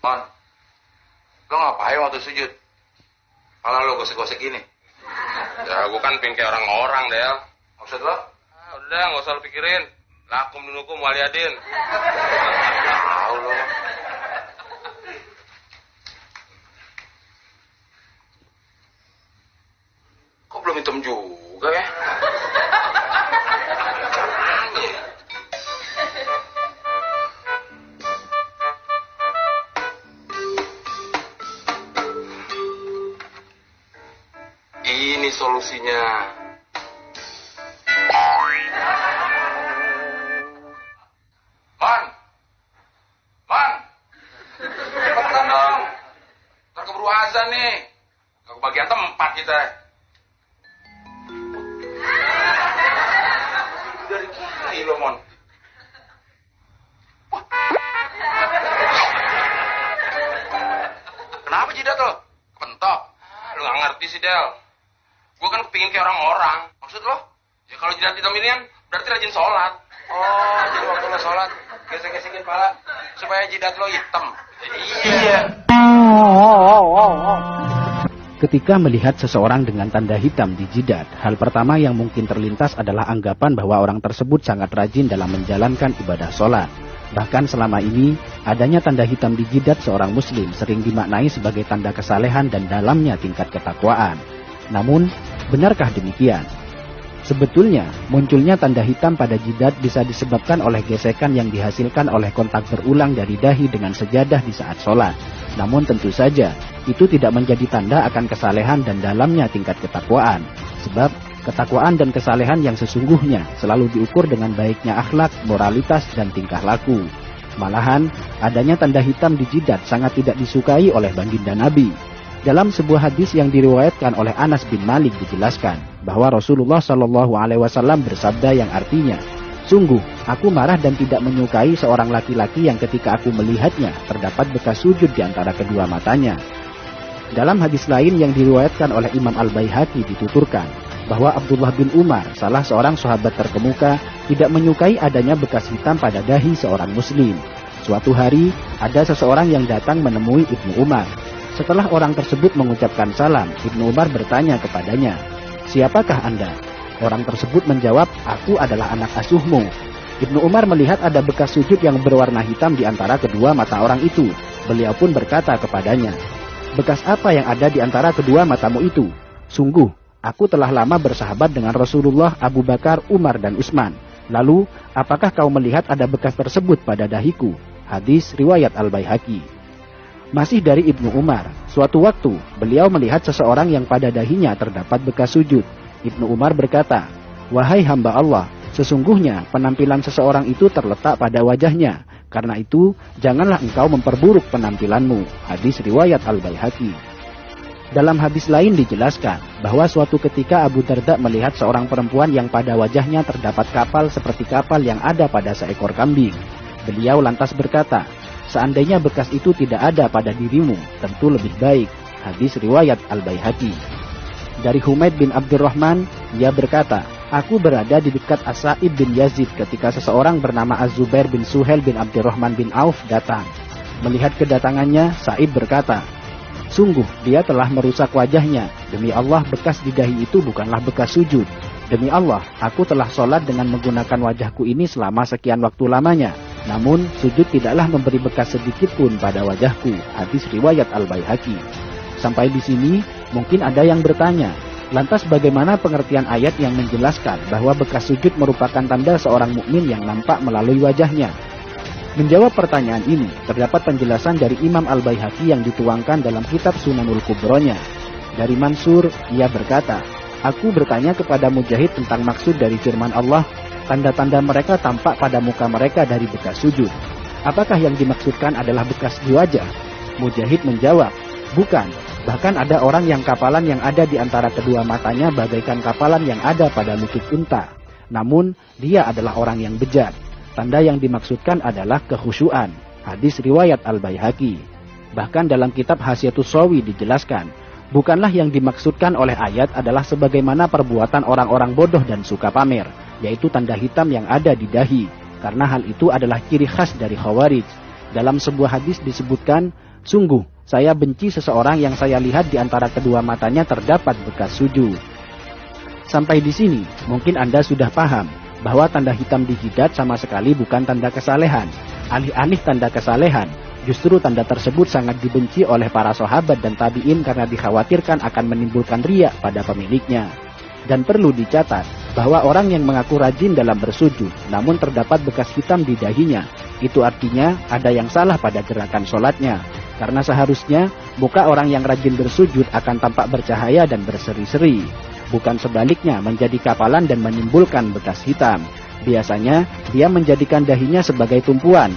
Man, lo ngapain waktu sujud? Kepala lo gosek-gosek gini. Ya, gue kan pengen kayak orang-orang, Del. Maksud lo? Udah, nggak usah lo pikirin. Lakum dinukum waliadin. Tahu lo. Kok belum hitam juga ya? Ini solusinya. Man, cepetan dong. Ntar keburu azan nih. Gak kebagian tempat kita. Dari kiri lo, Mon. Wah. Kenapa jidat lo? Kepentok. Lu nggak ngerti sih, Del. Gue kan kepingin kayak orang-orang. Maksud lo? Ya kalau jidat hitam ini kan berarti rajin sholat. Oh, jadi waktu lo sholat, gesek-gesekin kepala supaya jidat lo hitam. Iya. Ketika melihat seseorang dengan tanda hitam di jidat, hal pertama yang mungkin terlintas adalah anggapan bahwa orang tersebut sangat rajin dalam menjalankan ibadah sholat. Bahkan selama ini, adanya tanda hitam di jidat seorang muslim sering dimaknai sebagai tanda kesalehan dan dalamnya tingkat ketakwaan. Namun, benarkah demikian? Sebetulnya, munculnya tanda hitam pada jidat bisa disebabkan oleh gesekan yang dihasilkan oleh kontak berulang dari dahi dengan sejadah di saat sholat. Namun tentu saja, itu tidak menjadi tanda akan kesalehan dan dalamnya tingkat ketakwaan. Sebab, ketakwaan dan kesalehan yang sesungguhnya selalu diukur dengan baiknya akhlak, moralitas, dan tingkah laku. Malahan, adanya tanda hitam di jidat sangat tidak disukai oleh baginda Nabi. Dalam sebuah hadis yang diriwayatkan oleh Anas bin Malik dijelaskan bahwa Rasulullah Shallallahu Alaihi Wasallam bersabda yang artinya, sungguh aku marah dan tidak menyukai seorang laki-laki yang ketika aku melihatnya terdapat bekas sujud di antara kedua matanya. Dalam hadis lain yang diriwayatkan oleh Imam Al-Baihaqi dituturkan bahwa Abdullah bin Umar, salah seorang sahabat terkemuka, tidak menyukai adanya bekas hitam pada dahi seorang muslim. Suatu hari ada seseorang yang datang menemui Ibnu Umar. Setelah orang tersebut mengucapkan salam, Ibnu Umar bertanya kepadanya, "Siapakah Anda?" Orang tersebut menjawab, "Aku adalah anak asuhmu." Ibnu Umar melihat ada bekas sujud yang berwarna hitam di antara kedua mata orang itu. Beliau pun berkata kepadanya, "Bekas apa yang ada di antara kedua matamu itu?" "Sungguh, aku telah lama bersahabat dengan Rasulullah, Abu Bakar, Umar, dan Utsman. Lalu, apakah kau melihat ada bekas tersebut pada dahiku?" Hadis riwayat Al-Baihaqi. Masih dari Ibnu Umar, suatu waktu beliau melihat seseorang yang pada dahinya terdapat bekas sujud. Ibnu Umar berkata, "Wahai hamba Allah, sesungguhnya penampilan seseorang itu terletak pada wajahnya. Karena itu, janganlah engkau memperburuk penampilanmu." Hadis riwayat Al-Baihaqi. Dalam hadis lain dijelaskan bahwa suatu ketika Abu Darda melihat seorang perempuan yang pada wajahnya terdapat kapal seperti kapal yang ada pada seekor kambing. Beliau lantas berkata, "Seandainya bekas itu tidak ada pada dirimu, tentu lebih baik." Hadis riwayat Al-Baihaqi. Dari Humaid bin Abdurrahman, ia berkata, "Aku berada di dekat As-Sa'ib bin Yazid ketika seseorang bernama Az-Zubair bin Suhail bin Abdurrahman bin Auf datang. Melihat kedatangannya, Sa'ib berkata, 'Sungguh dia telah merusak wajahnya. Demi Allah, bekas di dahi itu bukanlah bekas sujud. Demi Allah, aku telah sholat dengan menggunakan wajahku ini selama sekian waktu lamanya. Namun, sujud tidaklah memberi bekas sedikit pun pada wajahku." Hadis riwayat Al-Baihaqi. Sampai di sini, mungkin ada yang bertanya, lantas bagaimana pengertian ayat yang menjelaskan bahwa bekas sujud merupakan tanda seorang mukmin yang nampak melalui wajahnya? Menjawab pertanyaan ini, terdapat penjelasan dari Imam Al-Baihaqi yang dituangkan dalam kitab Sunanul Kubronya. Dari Mansur, ia berkata, "Aku bertanya kepada Mujahid tentang maksud dari firman Allah, tanda-tanda mereka tampak pada muka mereka dari bekas sujud. Apakah yang dimaksudkan adalah bekas di wajah?" Mujahid menjawab, "Bukan, bahkan ada orang yang kapalan yang ada di antara kedua matanya bagaikan kapalan yang ada pada lutut unta. Namun, dia adalah orang yang bejat. Tanda yang dimaksudkan adalah kekhusyuan." Hadis riwayat Al-Baihaqi. Bahkan dalam kitab Hasyiatus Shawi dijelaskan, bukanlah yang dimaksudkan oleh ayat adalah sebagaimana perbuatan orang-orang bodoh dan suka pamer, yaitu tanda hitam yang ada di dahi, karena hal itu adalah ciri khas dari Khawarij. Dalam sebuah hadis disebutkan, Sungguh, saya benci seseorang yang saya lihat di antara kedua matanya terdapat bekas sujud. Sampai di sini, mungkin Anda sudah paham bahwa tanda hitam di jidat sama sekali bukan tanda kesalehan. Alih-alih tanda kesalehan, justru tanda tersebut sangat dibenci oleh para sahabat dan tabi'in karena dikhawatirkan akan menimbulkan riya pada pemiliknya. Dan perlu dicatat bahwa orang yang mengaku rajin dalam bersujud namun terdapat bekas hitam di dahinya, itu artinya ada yang salah pada gerakan sholatnya. Karena seharusnya muka orang yang rajin bersujud akan tampak bercahaya dan berseri-seri, bukan sebaliknya menjadi kapalan dan menimbulkan bekas hitam. Biasanya dia menjadikan dahinya sebagai tumpuan,